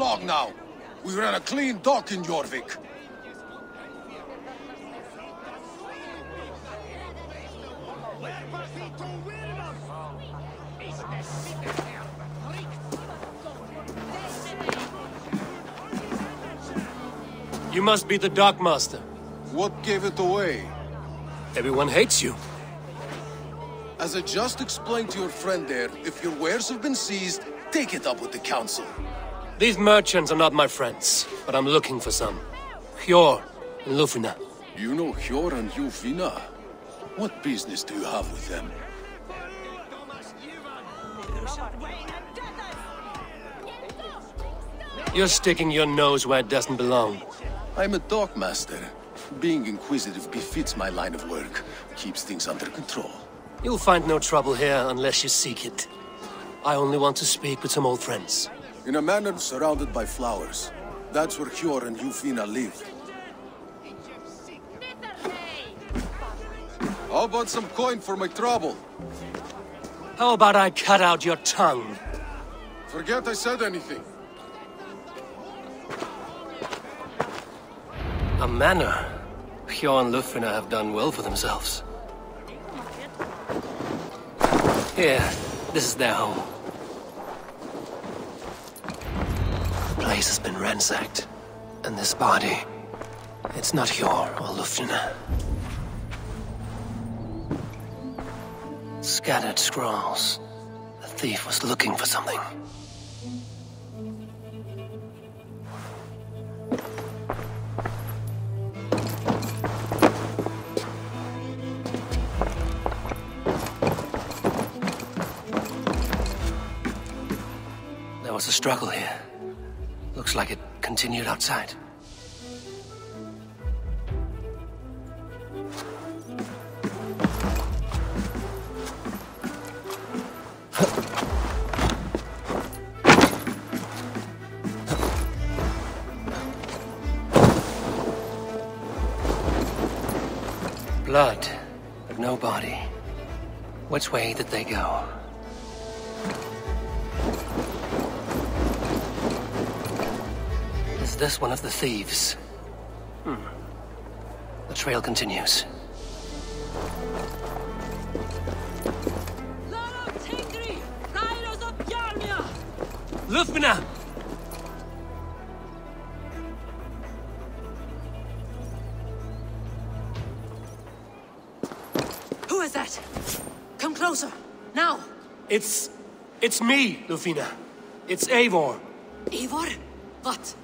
along now. We ran a clean dock in Jorvik. You must be the dockmaster. What gave it away? Everyone hates you. As I just explained to your friend there, if your wares have been seized, take it up with the council. These merchants are not my friends, but I'm looking for some. Hjor and Lufina. You know Hjor and Lufina? What business do you have with them? You're sticking your nose where it doesn't belong. I'm a dockmaster. Being inquisitive befits my line of work. Keeps things under control. You'll find no trouble here unless you seek it. I only want to speak with some old friends. In a manor surrounded by flowers. That's where Hjor and Lufina live. How about some coin for my trouble? How about I cut out your tongue? Forget I said anything. A manor. Hjor and Lufina have done well for themselves. Here, this is their home. The place has been ransacked. And this body, it's not Hjor or Lufina. Scattered scrolls. The thief was looking for something. There was a struggle here. Looks like it continued outside. Blood, but no body. Which way did they go? Is this one of the thieves? The trail continues. Lufina! Who is that? Come closer, now! It's me, Lufina. It's Eivor. Eivor? What?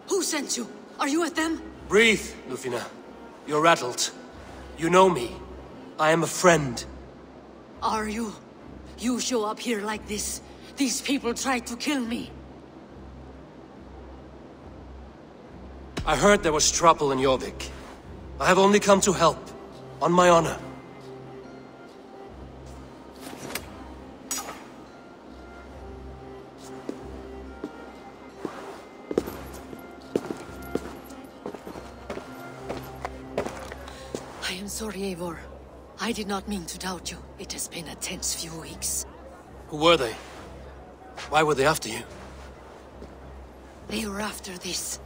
Who sent you? Are you with them? Breathe, Lufina. You're rattled. You know me. I am a friend. Are you? You show up here like this. These people tried to kill me. I heard there was trouble in Jorvik. I have only come to help. On my honor. I am sorry, Eivor. I did not mean to doubt you. It has been a tense few weeks. Who were they? Why were they after you? They were after this.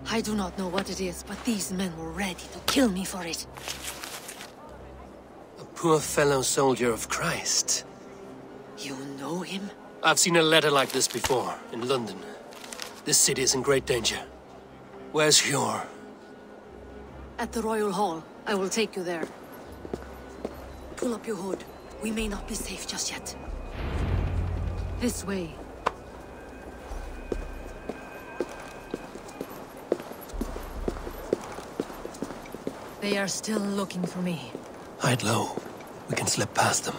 I do not know what it is, but these men were ready to kill me for it. A poor fellow soldier of Christ. You know him? I've seen a letter like this before, in London. This city is in great danger. Where's Hjor? At the Royal Hall. I will take you there. Pull up your hood. We may not be safe just yet. This way. They are still looking for me. Hide low. We can slip past them.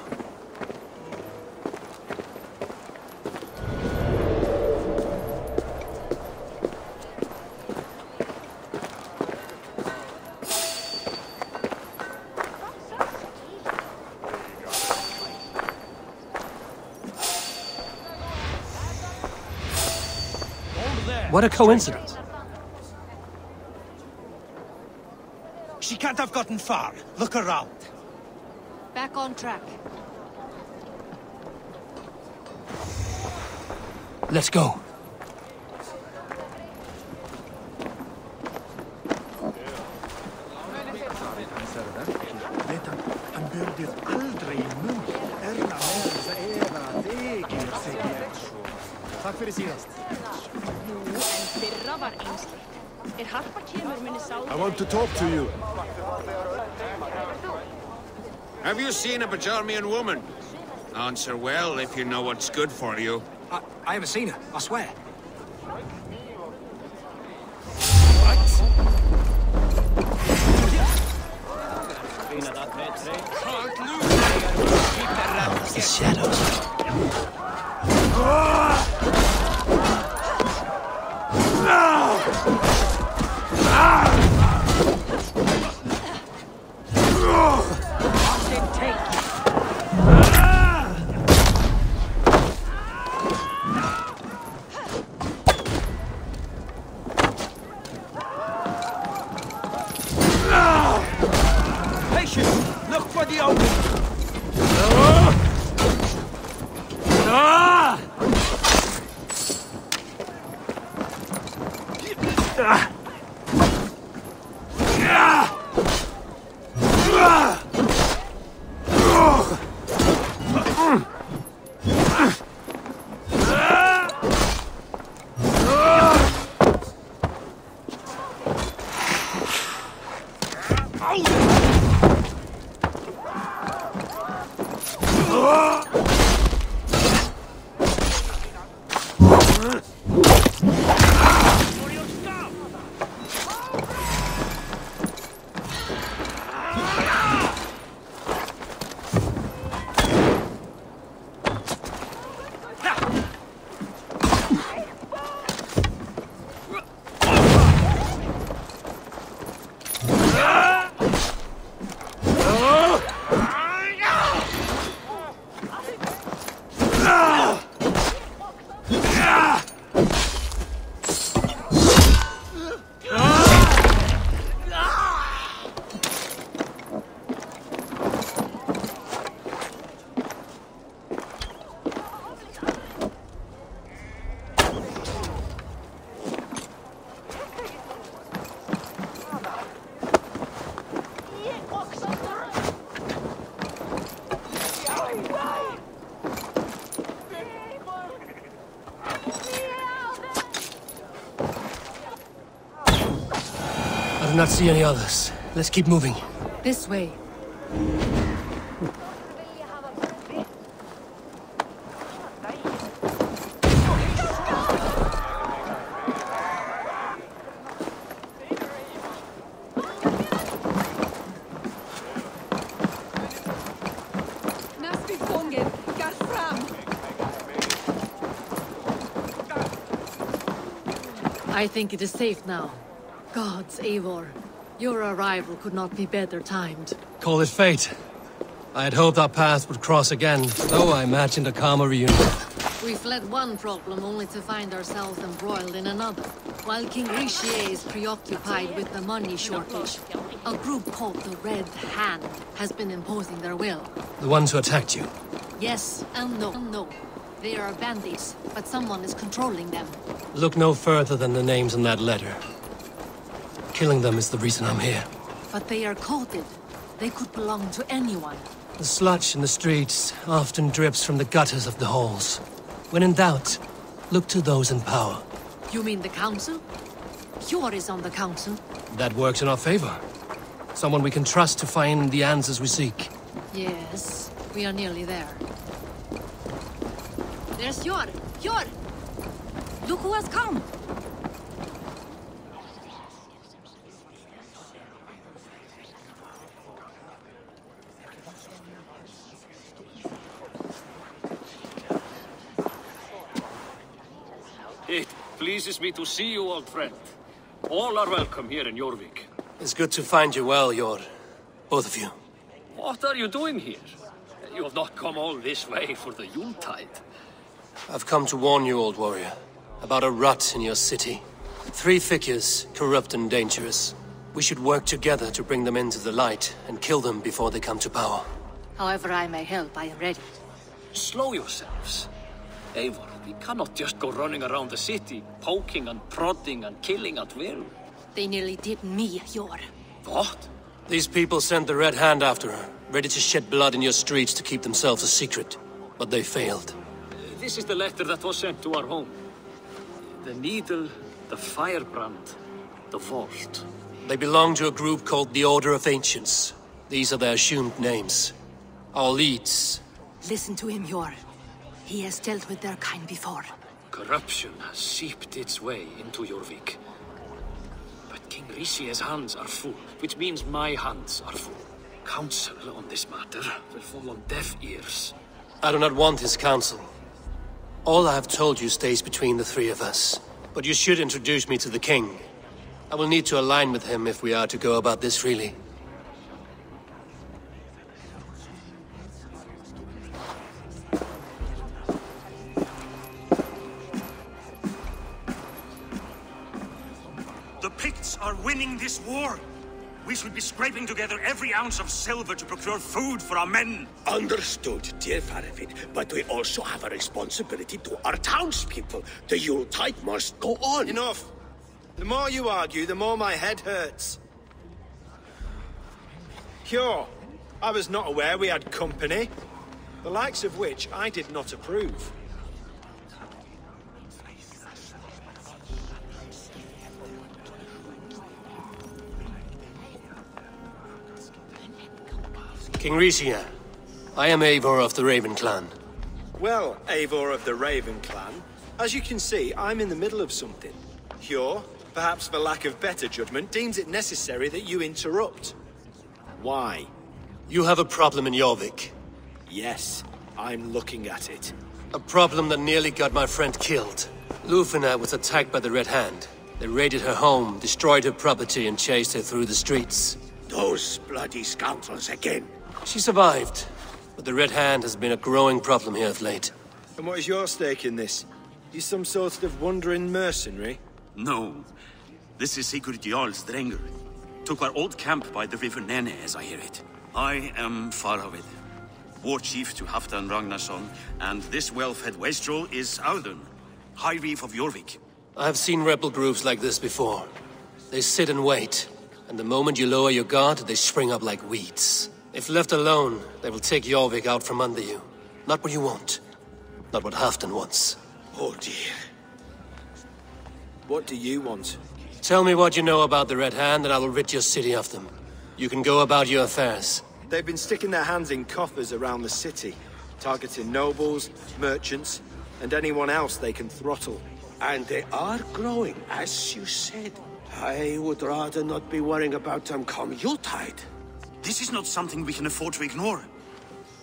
What a coincidence. She can't have gotten far. Look around. Back on track. Let's go. fyrir síðast. Nú, en fyrra var einsleitt. Harpa kemur minni sá... I want to talk to you. Have you seen a Bajarmian woman? Answer well if you know what's good for you. I haven't seen her, I swear. The shadows. Patience! Look for the open! I do not see any others. Let's keep moving. This way. I think it is safe now. Gods, Eivor. Your arrival could not be better timed. Call it fate. I had hoped our paths would cross again, though I imagined a calmer reunion. We fled one problem only to find ourselves embroiled in another. While King Richier is preoccupied with the money shortage, a group called the Red Hand has been imposing their will. The ones who attacked you. Yes and no. No. They are bandits, but someone is controlling them. Look no further than the names on that letter. Killing them is the reason I'm here. But they are coded. They could belong to anyone. The sludge in the streets often drips from the gutters of the halls. When in doubt, look to those in power. You mean the council? Hjor is on the council. That works in our favor. Someone we can trust to find the answers we seek. Yes, we are nearly there. There's Hjor! Hjor! Look who has come! It pleases me to see you, old friend. All are welcome here in Jorvik. It's good to find you well, Jor. Both of you. What are you doing here? You have not come all this way for the Yuletide. I've come to warn you, old warrior, about a rut in your city. 3 figures, corrupt and dangerous. We should work together to bring them into the light and kill them before they come to power. However I may help, I am ready. Slow yourselves. Eivor, we cannot just go running around the city, poking and prodding and killing at will. They nearly did me, Hjor. What? These people sent the Red Hand after her, ready to shed blood in your streets to keep themselves a secret. But they failed. This is the letter that was sent to our home. The needle, the firebrand, the vault. They belong to a group called the Order of Ancients. These are their assumed names. Our leads. Listen to him, Yor. He has dealt with their kind before. Corruption has seeped its way into Jorvik. But King Rishi's hands are full, which means my hands are full. Counsel on this matter will fall on deaf ears. I do not want his counsel. All I have told you stays between the three of us. But you should introduce me to the king. I will need to align with him if we are to go about this freely. The Picts are winning this war. We should be scraping together every ounce of silver to procure food for our men. Understood, dear Faravid, but we also have a responsibility to our townspeople. The Yuletide must go on. Enough! The more you argue, the more my head hurts. Sure, I was not aware we had company, the likes of which I did not approve. King Rishia, I am Eivor of the Raven Clan. Well, Eivor of the Raven Clan, as you can see, I'm in the middle of something. Hjor, perhaps for lack of better judgment, deems it necessary that you interrupt. Why? You have a problem in Jorvik. Yes, I'm looking at it. A problem that nearly got my friend killed. Lufina was attacked by the Red Hand. They raided her home, destroyed her property, and chased her through the streets. Those bloody scoundrels again. She survived, but the Red Hand has been a growing problem here of late. And what is your stake in this? You some sort of wandering mercenary? No. This is Sigurd Jarl's Drenger. Took our old camp by the river Nene, as I hear it. I am Faravid, war chief to Halfdan Ragnarsson, and this well-fed wastrel is Audun, High Reef of Jorvik. I have seen rebel groups like this before. They sit and wait, and the moment you lower your guard, they spring up like weeds. If left alone, they will take Jorvik out from under you. Not what you want. Not what Halfdan wants. Oh dear. What do you want? Tell me what you know about the Red Hand, and I will rid your city of them. You can go about your affairs. They've been sticking their hands in coffers around the city, targeting nobles, merchants, and anyone else they can throttle. And they are growing, as you said. I would rather not be worrying about them come Yuletide. This is not something we can afford to ignore.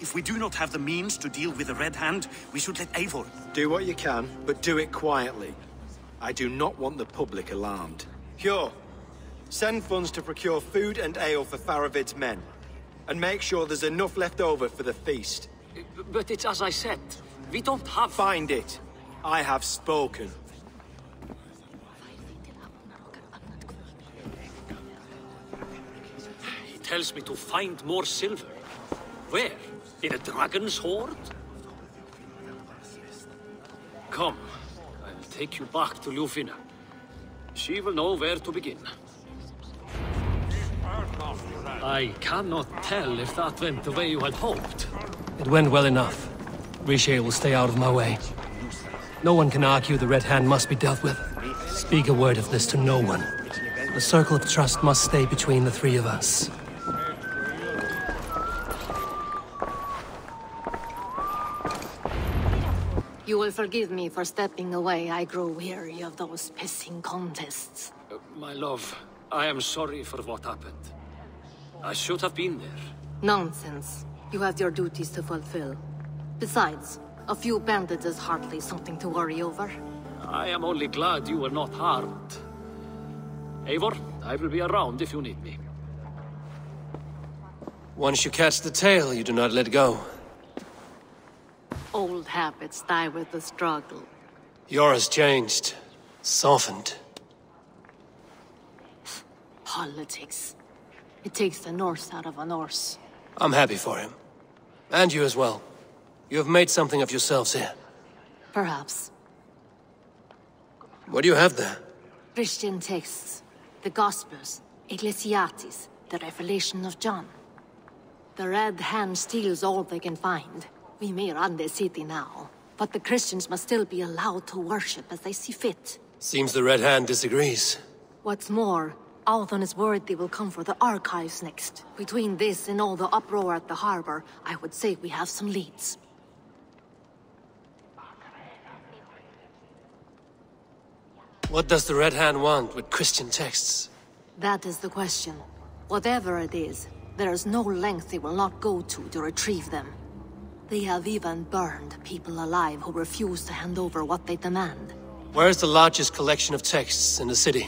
If we do not have the means to deal with the Red Hand, we should let Eivor. Do what you can, but do it quietly. I do not want the public alarmed. Hjor, send funds to procure food and ale for Faravid's men. And make sure there's enough left over for the feast. But it's as I said, we don't have... Find it. I have spoken. He tells me to find more silver. Where? In a dragon's hoard? Come, I'll take you back to Lufina. She will know where to begin. I cannot tell if that went the way you had hoped. It went well enough. Riche will stay out of my way. No one can argue the Red Hand must be dealt with. Speak a word of this to no one. The circle of trust must stay between the three of us. You will forgive me for stepping away. I grow weary of those pissing contests. My love, I am sorry for what happened. I should have been there. Nonsense. You have your duties to fulfill. Besides, a few bandits is hardly something to worry over. I am only glad you were not harmed. Eivor, I will be around if you need me. Once you catch the tail, you do not let go. Old habits die with the struggle. Yours changed. Softened. Politics. It takes the Norse out of a Norse. I'm happy for him. And you as well. You have made something of yourselves here. Perhaps. What do you have there? Christian texts. The Gospels. Ecclesiastes. The Revelation of John. The Red Hand steals all they can find. We may run the city now, but the Christians must still be allowed to worship as they see fit. Seems the Red Hand disagrees. What's more, Althon is worried they will come for the archives next. Between this and all the uproar at the harbor, I would say we have some leads. What does the Red Hand want with Christian texts? That is the question. Whatever it is, there is no length they will not go to retrieve them. They have even burned people alive who refuse to hand over what they demand. Where is the largest collection of texts in the city?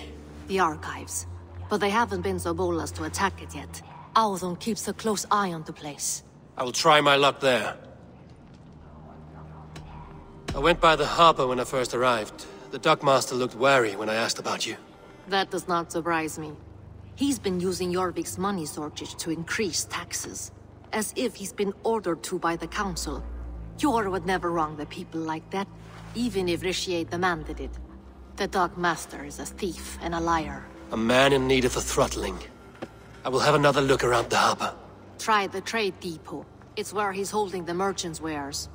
The archives. But they haven't been so bold as to attack it yet. Althon keeps a close eye on the place. I will try my luck there. I went by the harbor when I first arrived. The dockmaster looked wary when I asked about you. That does not surprise me. He's been using Jorvik's money shortage to increase taxes. As if he's been ordered to by the council. Jor would never wrong the people like that, even if Richier demanded it. The dockmaster is a thief and a liar. A man in need of a throttling. I will have another look around the harbor. Try the trade depot. It's where he's holding the merchants' wares.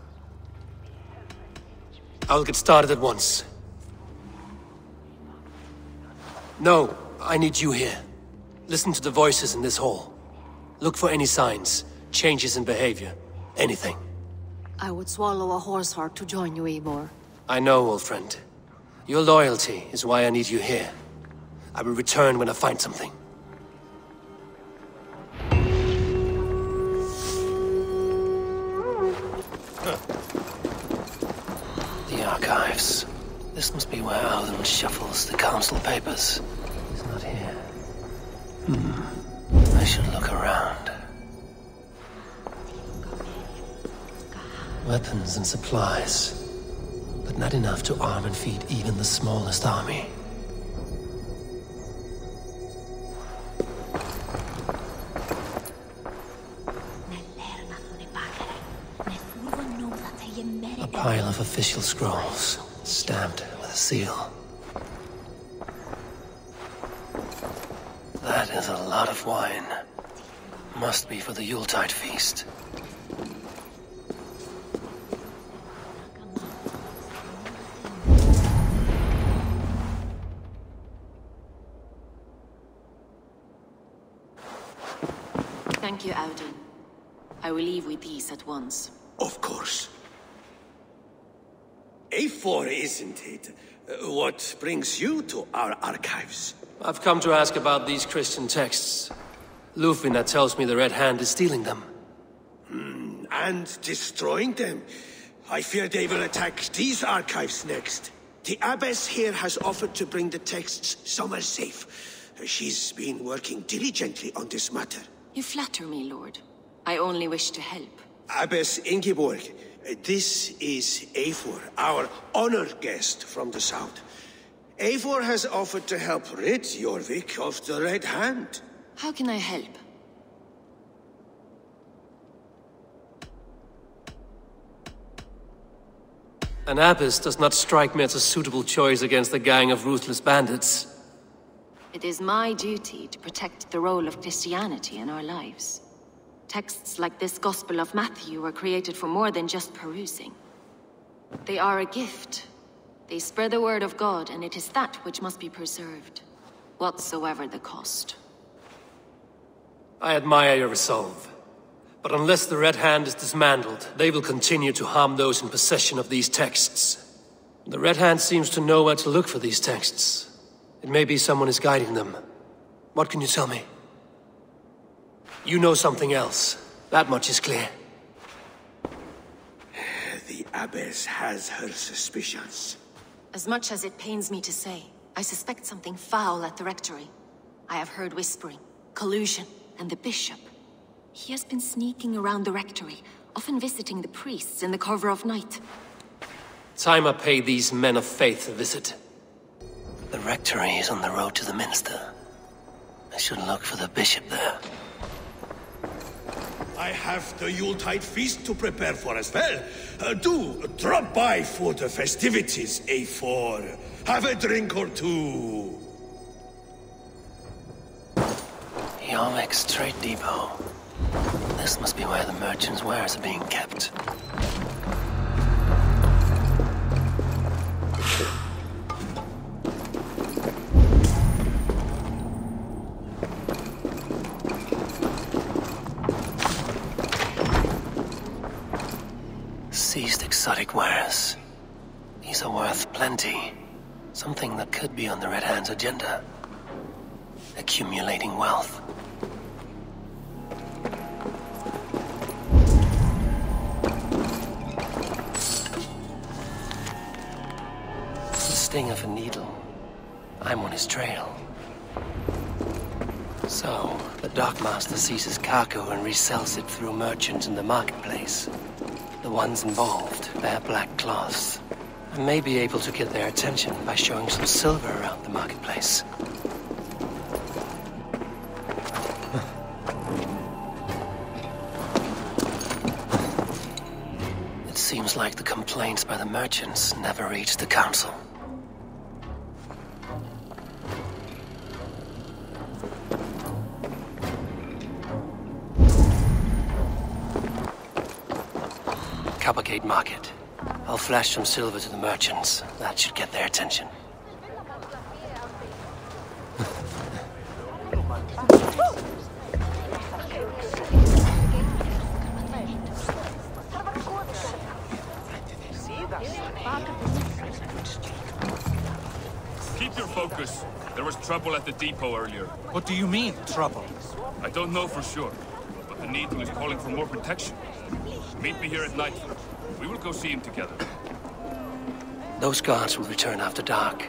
I will get started at once. No, I need you here. Listen to the voices in this hall. Look for any signs, changes in behavior, anything. I would swallow a horse heart to join you, Eivor. I know, old friend. Your loyalty is why I need you here. I will return when I find something. The archives. This must be where Alden shuffles the council papers. He's not here. I should look around. Weapons and supplies. But not enough to arm and feed even the smallest army. A pile of official scrolls, stamped with a seal. That is a lot of wine. Must be for the Yuletide feast. Thank you, Audun. I will leave with these at once. Of course. A4, isn't it? What brings you to our archives? I've come to ask about these Christian texts. Lufina tells me the Red Hand is stealing them. And destroying them. I fear they will attack these archives next. The abbess here has offered to bring the texts somewhere safe. She's been working diligently on this matter. You flatter me, Lord. I only wish to help. Abbess Ingeborg, this is Eivor, our honored guest from the south. Eivor has offered to help rid Jorvik of the Red Hand. How can I help? An abbess does not strike me as a suitable choice against a gang of ruthless bandits. It is my duty to protect the role of Christianity in our lives. Texts like this Gospel of Matthew were created for more than just perusing. They are a gift. They spread the word of God, and it is that which must be preserved, whatsoever the cost. I admire your resolve. But unless the Red Hand is dismantled, they will continue to harm those in possession of these texts. The Red Hand seems to know where to look for these texts. It may be someone is guiding them. What can you tell me? You know something else. That much is clear. The abbess has her suspicions. As much as it pains me to say, I suspect something foul at the rectory. I have heard whispering, collusion, and the bishop. He has been sneaking around the rectory, often visiting the priests in the cover of night. Time I pay these men of faith a visit. The rectory is on the road to the minster. I should look for the bishop there. I have the Yuletide feast to prepare for as well. Do drop by for the festivities, A4. Have a drink or two. Jorvik's trade depot. This must be where the merchants' wares are being kept. exotic wares. These are worth plenty. Something that could be on the Red Hand's agenda. Accumulating wealth. The sting of a needle. I'm on his trail. So, the Dockmaster seizes cargo and resells it through merchants in the marketplace. The ones involved bear black cloths. I may be able to get their attention by showing some silver around the marketplace. It seems like the complaints by the merchants never reach the council. Coppergate Market. I'll flash some silver to the merchants. That should get their attention. Keep your focus. There was trouble at the depot earlier. What do you mean, trouble? I don't know for sure, but the Needle is calling for more protection. Meet me here at night. We will go see him together. Those guards will return after dark.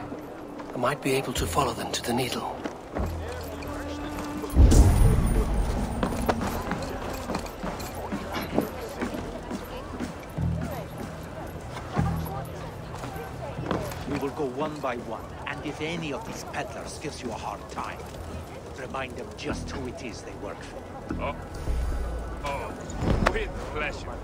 I might be able to follow them to the Needle. We will go one by one, and if any of these peddlers gives you a hard time, remind them just who it is they work for. Oh, with pleasure.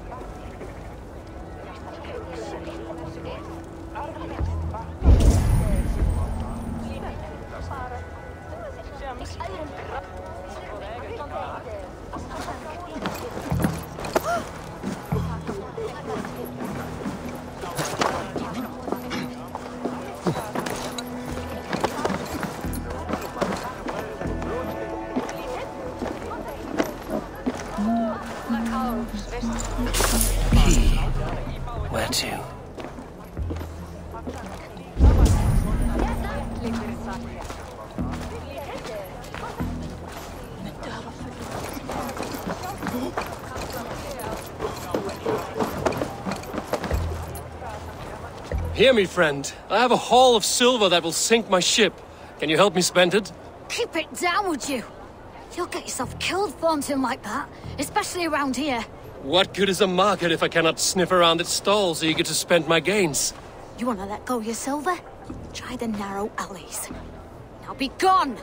Where to? Hear me, friend. I have a haul of silver that will sink my ship. Can you help me spend it? Keep it down, would you? You'll get yourself killed flaunting like that, especially around here. What good is a market if I cannot sniff around its stalls eager to spend my gains? You want to let go of your silver? Try the narrow alleys. Now be gone!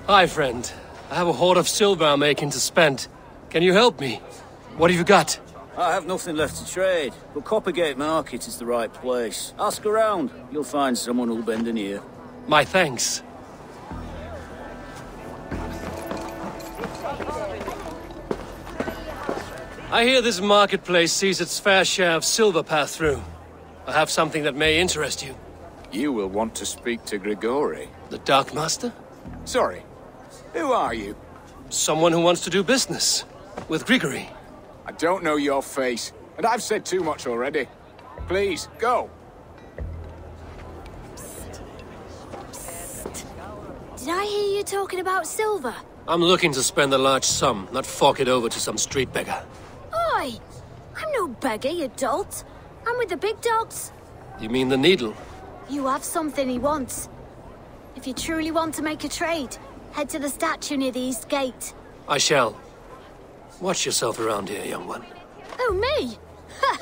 Hi, friend. I have a hoard of silver I'm making to spend. Can you help me? What have you got? I have nothing left to trade, but Coppergate Market is the right place. Ask around. You'll find someone who'll bend an ear. My thanks. I hear this marketplace sees its fair share of silver pass through. I have something that may interest you. You will want to speak to Grigori. The Dark Master? Sorry. Who are you? Someone who wants to do business. With Grigori. I don't know your face, and I've said too much already. Please, go. Did I hear you talking about silver? I'm looking to spend a large sum, not fork it over to some street beggar. Oi! I'm no beggar, you dolt. I'm with the big dogs. You mean the Needle? You have something he wants. If you truly want to make a trade, head to the statue near the East Gate. I shall. Watch yourself around here, young one. Oh, me? Ha!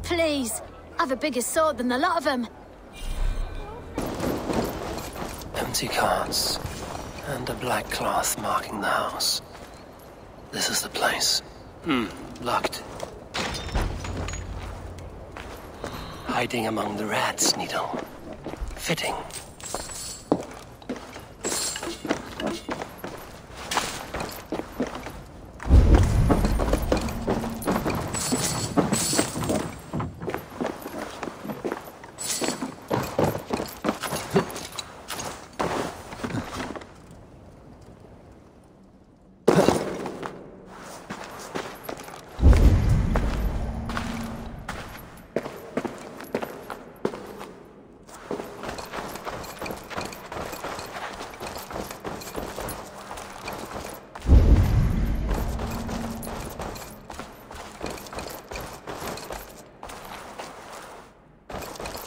Please. I've a bigger sword than the lot of them. Empty carts. And a black cloth marking the house. This is the place. Locked. Hiding among the rats, Needle. Fitting.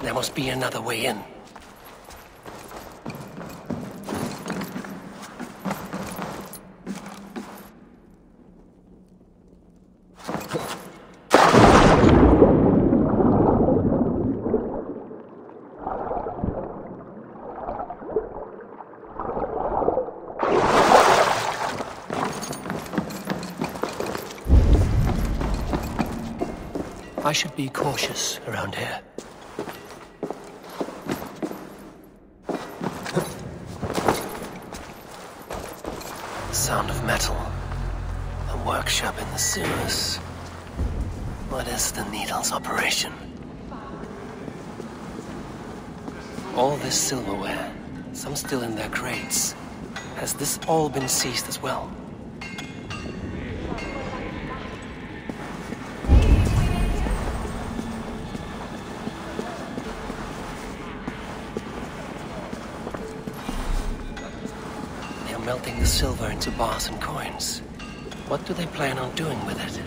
There must be another way in. I should be cautious around here. Sound of metal. A workshop in the sewers. What is the Needle's operation? All this silverware, some still in their crates. Has this all been seized as well? Melting the silver into bars and coins. What do they plan on doing with it?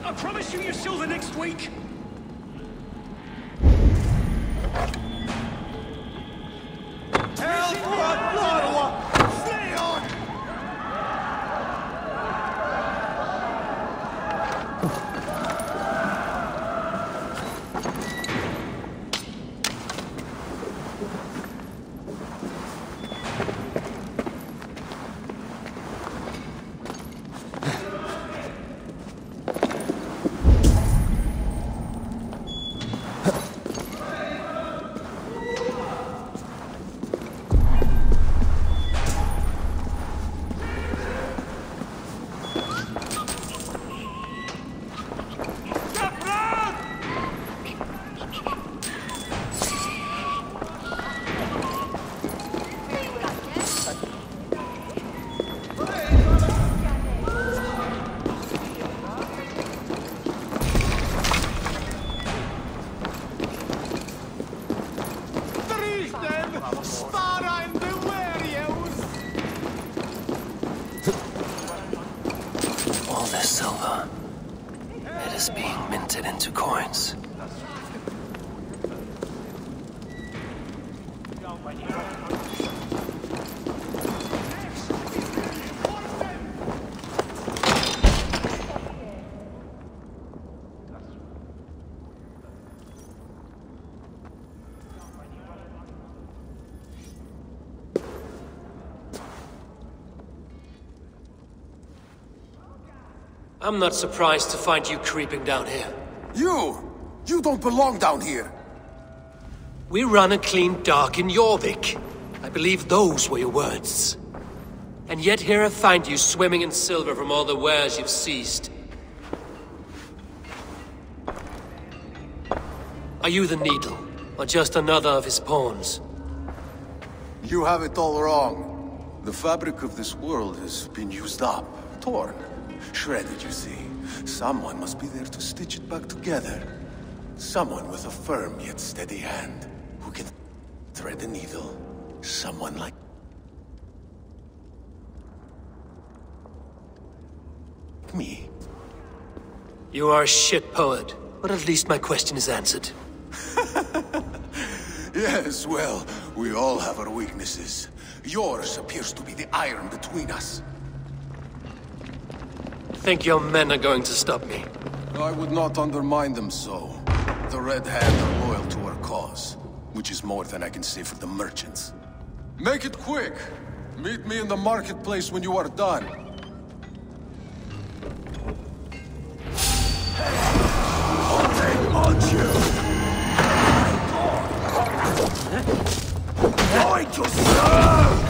I promise you your silver next week. All this silver, it is being minted into coins. I'm not surprised to find you creeping down here. You don't belong down here. We run a clean dock in Jorvik. I believe those were your words. And yet here I find you swimming in silver from all the wares you've seized. Are you the Needle, or just another of his pawns? You have it all wrong. The fabric of this world has been used up, torn, shredded, you see. Someone must be there to stitch it back together. Someone with a firm yet steady hand, who can thread the needle. Someone like me. You are a shit poet, but at least my question is answered. Yes, well, we all have our weaknesses. Yours appears to be the iron between us. Think your men are going to stop me? I would not undermine them so. The Red Hand are loyal to our cause, which is more than I can say for the merchants. Make it quick! Meet me in the marketplace when you are done. Going to serve!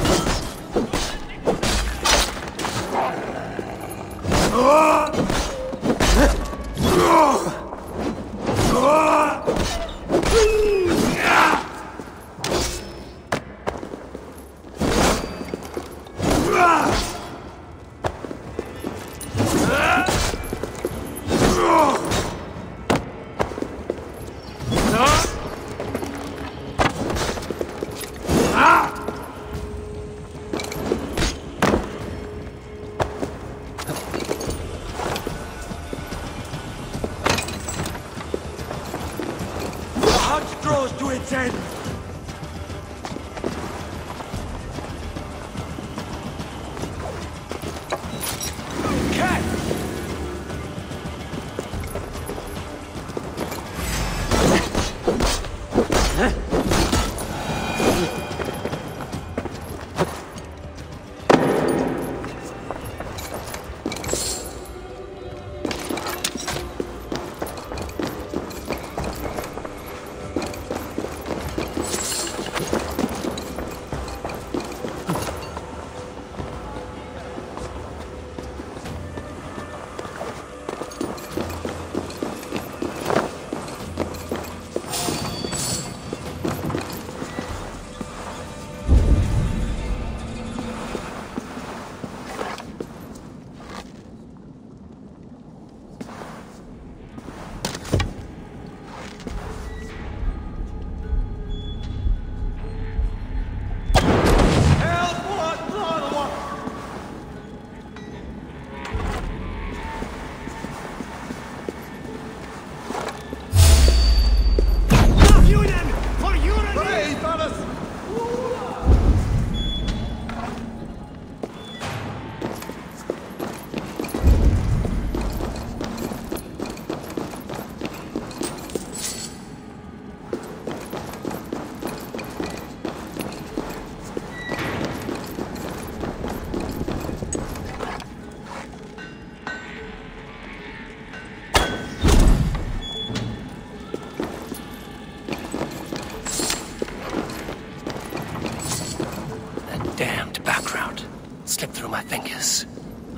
Draws to its end! Damned background. Slipped through my fingers.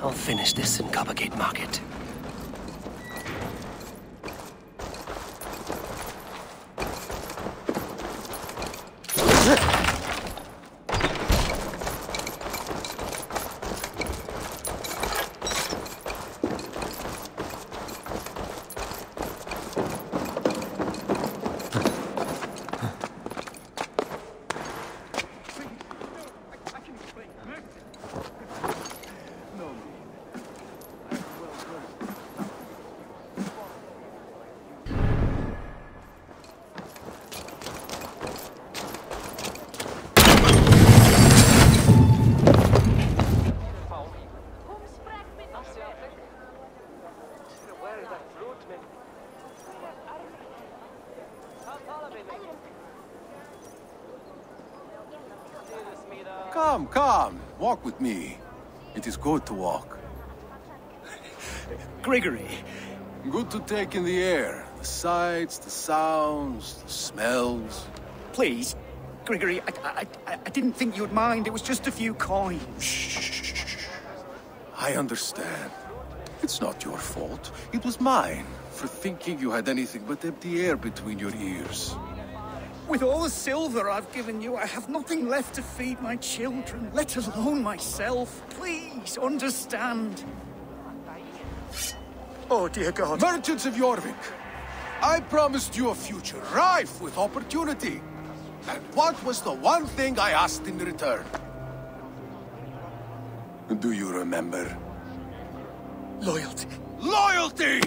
I'll finish this in Coppergate Market. Come, come. Walk with me. It is good to walk. Grigory. Good to take in the air. The sights, the sounds, the smells. Please, Grigory, I didn't think you'd mind. It was just a few coins. Shh. I understand. It's not your fault. It was mine, for thinking you had anything but empty air between your ears. With all the silver I've given you, I have nothing left to feed my children, let alone myself. Please, understand. Oh, dear God. Merchants of Jorvik, I promised you a future rife with opportunity. And what was the one thing I asked in return? Do you remember? Loyalty. Loyalty!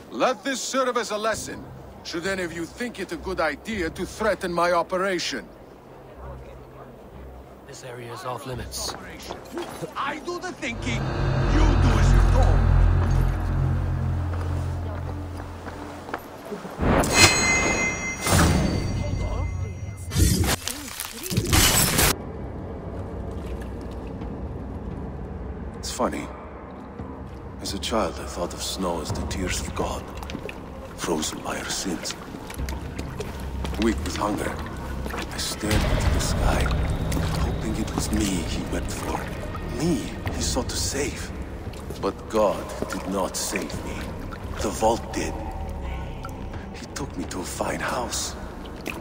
Let this serve as a lesson, should any of you think it a good idea to threaten my operation. This area is off limits. I do the thinking, you do as you're told. It's funny. As a child, I thought of snow as the tears of God, frozen by our sins. Weak with hunger, I stared into the sky, hoping it was me he wept for. Me he sought to save. But God did not save me. The vault did. He took me to a fine house,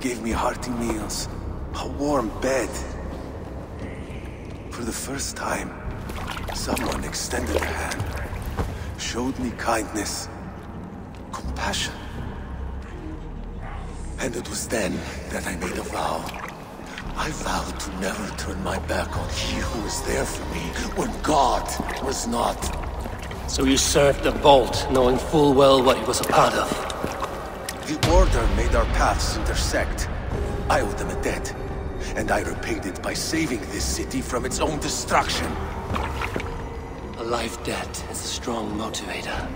gave me hearty meals, a warm bed. For the first time, someone extended a hand, showed me kindness, compassion. And it was then that I made a vow. I vowed to never turn my back on he who was there for me when God was not. So you served the Vault, knowing full well what it was a part of. The Order made our paths intersect. I owed them a debt, and I repaid it by saving this city from its own destruction. A life debt is a strong motivator.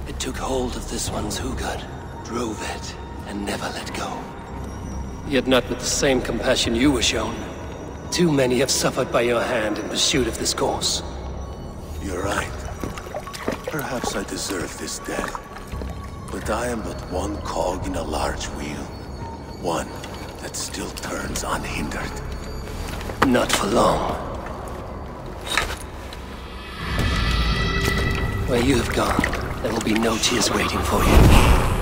It took hold of this one's Hugad, drove it, and never let go. Yet not with the same compassion you were shown. Too many have suffered by your hand in pursuit of this cause. You're right. Perhaps I deserve this death. But I am but one cog in a large wheel. One that still turns unhindered. Not for long. Where you have gone, there will be no tears waiting for you.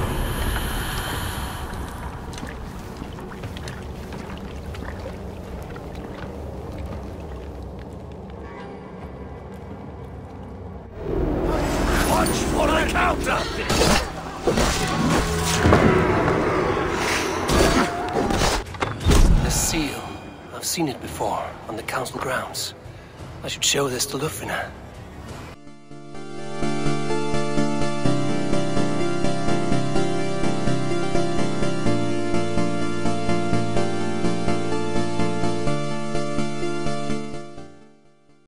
I've seen it before, on the council grounds. I should show this to Lufrina.